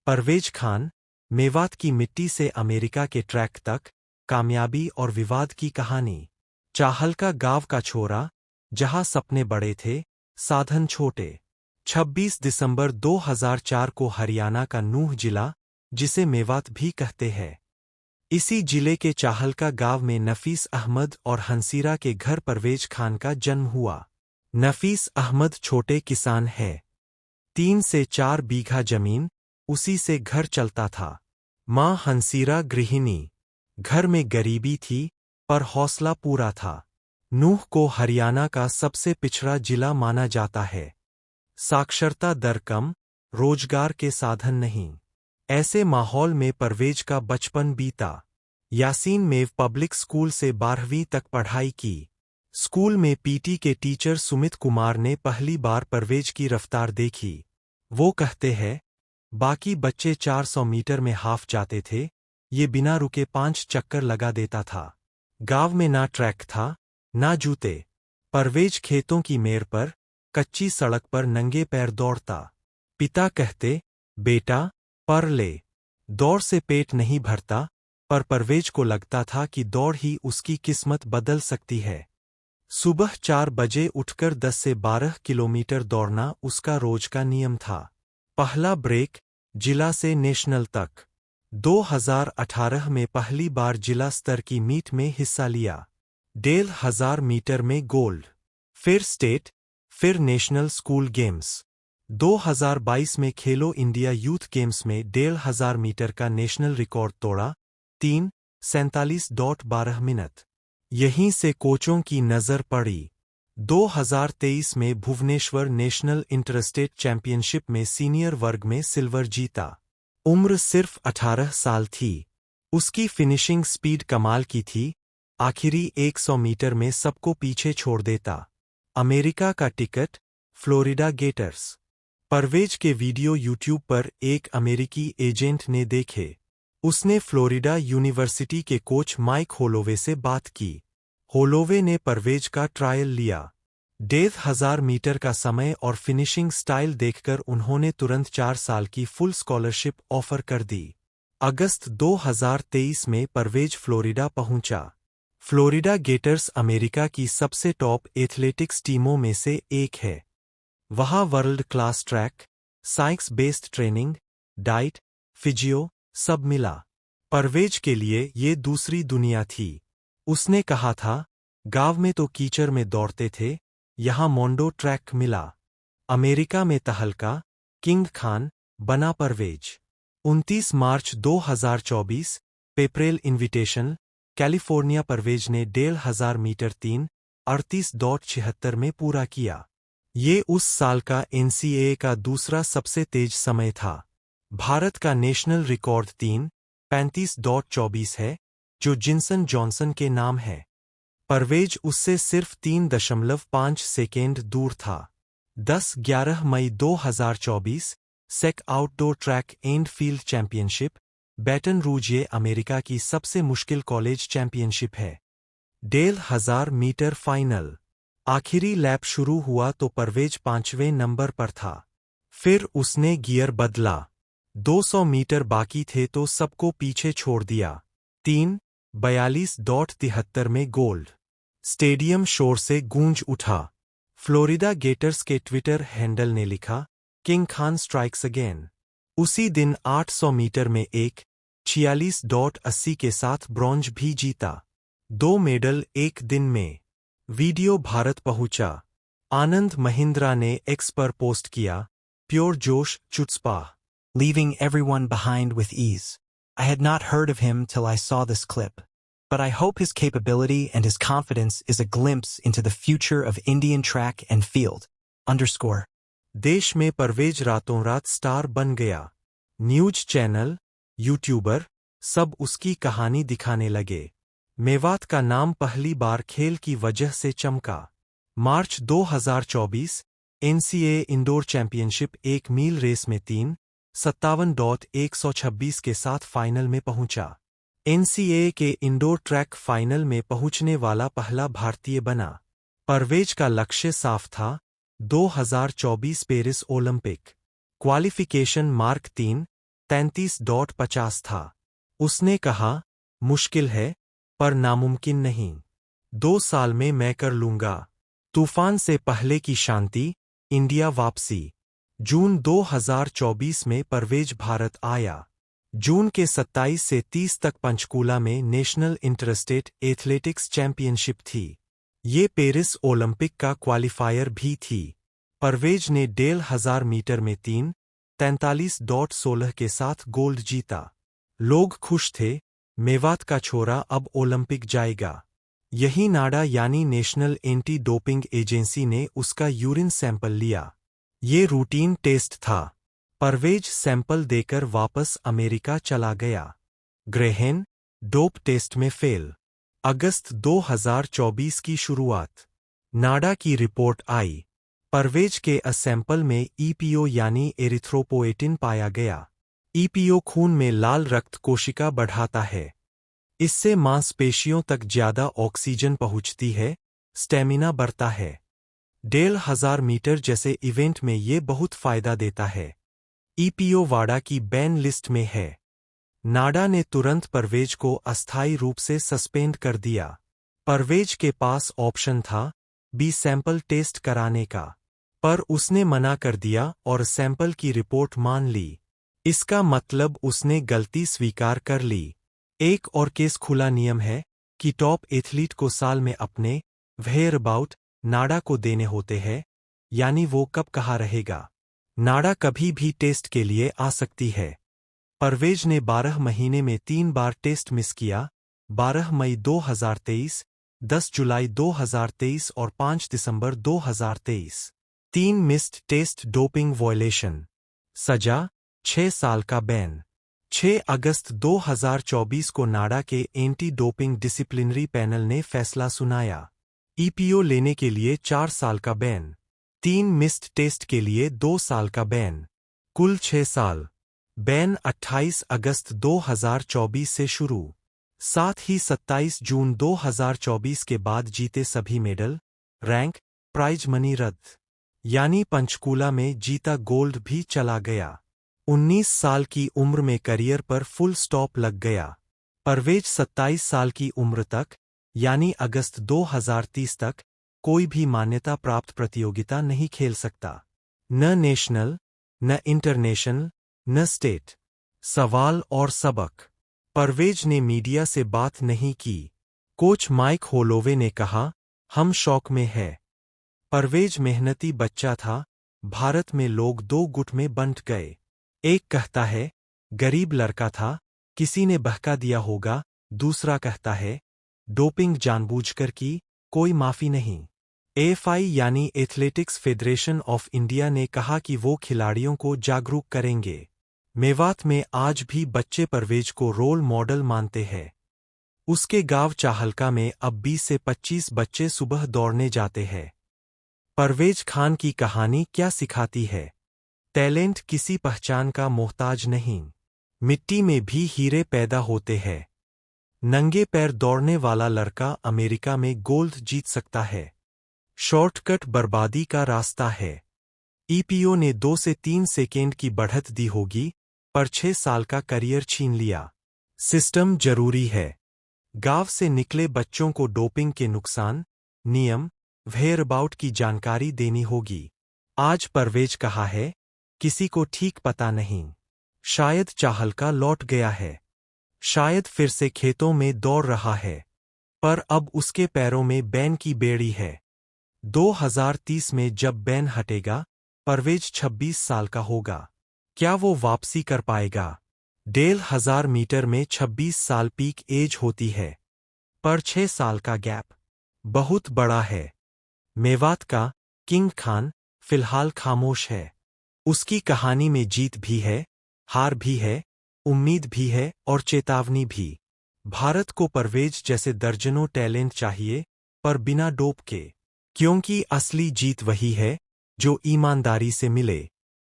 परवेज खान, मेवात की मिट्टी से अमेरिका के ट्रैक तक, कामयाबी और विवाद की कहानी। चाहलका गांव का छोरा, जहां सपने बड़े थे, साधन छोटे। 26 दिसंबर 2004 को हरियाणा का नूह जिला, जिसे मेवात भी कहते हैं, इसी जिले के चाहलका गांव में नफीस अहमद और हंसीरा के घर परवेज खान का जन्म हुआ। नफीस अहमद छोटे किसान है। 3 से 4 बीघा जमीन, उसी से घर चलता था। मां हंसीरा गृहिणी। घर में गरीबी थी, पर हौसला पूरा था। नूह को हरियाणा का सबसे पिछड़ा जिला माना जाता है। साक्षरता दर कम, रोजगार के साधन नहीं। ऐसे माहौल में परवेज का बचपन बीता। यासीन मेव पब्लिक स्कूल से 12वीं तक पढ़ाई की। स्कूल में पीटी के टीचर सुमित कुमार ने पहली बार परवेज की रफ्तार देखी। वो कहते हैं, बाकी बच्चे 400 मीटर में हाफ जाते थे, ये बिना रुके 5 चक्कर लगा देता था। गांव में ना ट्रैक था, ना जूते। परवेज खेतों की मेड़ पर, कच्ची सड़क पर नंगे पैर दौड़ता। पिता कहते, बेटा, पढ़ ले। दौड़ से पेट नहीं भरता, पर परवेज को लगता था कि दौड़ ही उसकी किस्मत बदल सकती है। सुबह 4 बजे उठकर 10 से 12 किलोमीटर दौड़ना उसका रोज का नियम था। पहला ब्रेक, जिला से नेशनल तक। 2018 में पहली बार जिला स्तर की मीट में हिस्सा लिया। 1500 मीटर में गोल्ड। फिर स्टेट, फिर नेशनल स्कूल गेम्स। 2022 में खेलो इंडिया यूथ गेम्स में 1500 मीटर का नेशनल रिकॉर्ड तोड़ा, 3:47.12 मिनट। यहीं से कोचों की नज़र पड़ी। 2023 में भुवनेश्वर नेशनल इंटरस्टेट चैंपियनशिप में सीनियर वर्ग में सिल्वर जीता। उम्र सिर्फ 18 साल थी। उसकी फिनिशिंग स्पीड कमाल की थी, आखिरी 100 मीटर में सबको पीछे छोड़ देता। अमेरिका का टिकट, फ्लोरिडा गेटर्स। परवेज के वीडियो यूट्यूब पर एक अमेरिकी एजेंट ने देखे। उसने फ्लोरिडा यूनिवर्सिटी के कोच माइक होलोवे से बात की। होलोवे ने परवेज का ट्रायल लिया। 1500 मीटर का समय और फिनिशिंग स्टाइल देखकर उन्होंने तुरंत 4 साल की फुल स्कॉलरशिप ऑफर कर दी। अगस्त 2023 में परवेज फ्लोरिडा पहुंचा। फ्लोरिडा गेटर्स अमेरिका की सबसे टॉप एथलेटिक्स टीमों में से एक है। वहां world class track, science based training, diet, physio, सब मिला। परवेज के लिए ये दूसरी दुनिया थी। उसने कहा था, गांव में तो कीचड़ में दौड़ते थे, यहां मोंडो ट्रैक मिला। अमेरिका में तहलका, किंग खान, बना परवेज। 29 मार्च 2024, पेपरेल इन्विटेशन, कैलिफोर्निया। परवेज ने 1500 मीटर 3:38.76 में पूरा किया। ये उस साल का एनसीएए का दूसरा सबसे तेज समय था। भारत का नेशनल रिकॉर्ड 3:35.24 है, जो जिनसन जॉनसन के नाम है। परवेज उससे सिर्फ 3.5 सेकेंड दूर था। 10-11 मई 2024, SEC outdoor track and field championship, Baton Rouge. ये अमेरिका की सबसे मुश्किल कॉलेज चैंपियनशिप है। 1500 मीटर फाइनल। आखिरी लैप शुरू हुआ तो परवेज 5वें नंबर पर था। फिर उसने गियर बदला। 200 मीटर बाकी थे तो सबको पीछे छोड़ दिया। 3:42.73 में गोल्ड। स्टेडियम शोर से गूंज उठा। फ्लोरिडा गेटर्स के ट्विटर हैंडल ने लिखा, किंग खान स्ट्राइक्स अगेन। उसी दिन 800 मीटर में 1:46.80 के साथ ब्रॉन्ज भी जीता। 2 मेडल एक दिन में। वीडियो भारत पहुंचा। आनंद महिंद्रा ने एक्स पर पोस्ट किया, प्योर जोश, चुत्सपा, leaving everyone behind with ease. I had not heard of him till I saw this clip. But I hope his capability and his confidence is a glimpse into the future of Indian track and field. _ देश में परवेज रातों रात star बन गया। News channel, YouTuber, सब उसकी कहानी दिखाने लगे। मेवात का नाम पहली बार खेल की वजह से चमका। मार्च 2024, एनसीएए इंडोर चैंपियनशिप 1 मील रेस में 3:57.126 के साथ फाइनल में पहुंचा। एनसीएए के इंडोर ट्रैक फाइनल में पहुंचने वाला पहला भारतीय बना। परवेज का लक्ष्य साफ था, 2024 पेरिस ओलंपिक। क्वालिफिकेशन मार्क 3, 33.50 था। उसने कहा, मुश्किल है, पर नामुमकिन नहीं। 2 साल में मैं कर लूंगा। तूफान से पहले की शांति, इंडिया वापसी। जून 2024 में परवेज भारत आया। जून के 27 से 30 तक पंचकूला में नेशनल इंटरस्टेट एथलेटिक्स चैंपियनशिप थी। ये पेरिस ओलंपिक का क्वालिफायर भी थी। परवेज ने 1500 मीटर में 3:43.16 के साथ गोल्ड जीता। लोग खुश थे, मेवात का छोरा अब ओलंपिक जाएगा। यही नाडा यानी नेशनल एंटी डोपिंग एजेंसी ने उसका यूरिन सैंपल लिया। ये रूटीन टेस्ट था। परवेज सैंपल देकर वापस अमेरिका चला गया। ग्रेहेन, डोप टेस्ट में फेल। अगस्त 2024 की शुरुआत। नाडा की रिपोर्ट आई। परवेज के सैंपल में ईपीओ यानी एरिथ्रोपोएटिन पाया गया। ईपीओ खून में लाल रक्त कोशिका बढ़ाता है। इससे मांसपेशियों तक ज्यादा ऑक्सीजन पहुंचती है, स्टेमिना बढ़ता है। 1500 मीटर जैसे इवेंट में ये बहुत फायदा देता है। ईपीओ वाडा की बैन लिस्ट में है। नाडा ने तुरंत परवेज को अस्थायी रूप से सस्पेंड कर दिया। परवेज के पास ऑप्शन था बी सैंपल टेस्ट कराने का, पर उसने मना कर दिया और सैंपल की रिपोर्ट मान ली। इसका मतलब उसने गलती स्वीकार कर ली। एक और केस खुला नियम है कि टॉप एथलीट को साल में अपने वेयर अबाउट नाडा को देने होते हैं, यानी वो कब कहाँ रहेगा। नाडा कभी भी टेस्ट के लिए आ सकती है। परवेज ने 12 महीने में 3 बार टेस्ट मिस किया, 12 मई 2023, 10 जुलाई 2023 और 5 दिसंबर 2023। 3 मिस्ड टेस्ट डोपिंग वॉयलेशन। सजा 6 साल का बैन। 6 अगस्त 2024 को नाडा के एंटी डोपिंग डिसिप्लिनरी पैनल ने फैसला सुनाया। ईपीओ लेने के लिए 4 साल का बैन। 3 मिस्ड टेस्ट के लिए 2 साल का बैन। कुल 6 साल। बैन 28 अगस्त 2024 से शुरू। साथ ही 27 जून 2024 के बाद जीते सभी मेडल, रैंक, प्राइज मनी रद्द। यानी पंचकूला में जीता गोल्ड भी चला गया। 19 साल की उम्र में करियर पर फुल स्टॉप लग गया। परवेज 27 साल की उम्र तक, यानी अगस्त 2030 तक, कोई भी मान्यता प्राप्त प्रतियोगिता नहीं खेल सकता। न नेशनल, न इंटरनेशनल, न स्टेट। सवाल और सबक। परवेज ने मीडिया से बात नहीं की। कोच माइक होलोवे ने कहा, हम शौक में है। परवेज मेहनती बच्चा था, भारत में लोग 2 गुट में बंट गए। एक कहता है, गरीब लड़का था, किसी ने बहका दिया होगा, दूसरा कहता है, डोपिंग जानबूझकर की, कोई माफी नहीं। एएफआई यानी एथलेटिक्स फेडरेशन ऑफ इंडिया ने कहा कि वो खिलाड़ियों को जागरूक करेंगे। मेवात में आज भी बच्चे परवेज को रोल मॉडल मानते हैं। उसके गांव चाहलका में अब 20 से 25 बच्चे सुबह दौड़ने जाते हैं। परवेज खान की कहानी क्या सिखाती है? टैलेंट किसी पहचान का मोहताज नहीं। मिट्टी में भी हीरे पैदा होते हैं। नंगे पैर दौड़ने वाला लड़का अमेरिका में गोल्ड जीत सकता है। शॉर्टकट बर्बादी का रास्ता है। ईपीओ ने 2 से 3 सेकेंड की बढ़त दी होगी, पर 6 साल का करियर छीन लिया। सिस्टम जरूरी है। गांव से निकले बच्चों को डोपिंग के नुकसान, नियम, वेयरअबाउट की जानकारी देनी होगी। आज परवेज कहा है, किसी को ठीक पता नहीं। शायद चाहलका लौट गया है। शायद फिर से खेतों में दौड़ रहा है। पर अब उसके पैरों में बैन की बेड़ी है। 2030 में जब बैन हटेगा, परवेज 26 साल का होगा। क्या वो वापसी कर पाएगा? 1500 मीटर में 26 साल पीक एज होती है। पर 6 साल का गैप बहुत बड़ा है। मेवात का किंग खान फिलहाल खामोश है। उसकी कहानी में जीत भी है, हार भी है, उम्मीद भी है और चेतावनी भी। भारत को परवेज जैसे दर्जनों टैलेंट चाहिए, पर बिना डोप के। क्योंकि असली जीत वही है, जो ईमानदारी से मिले।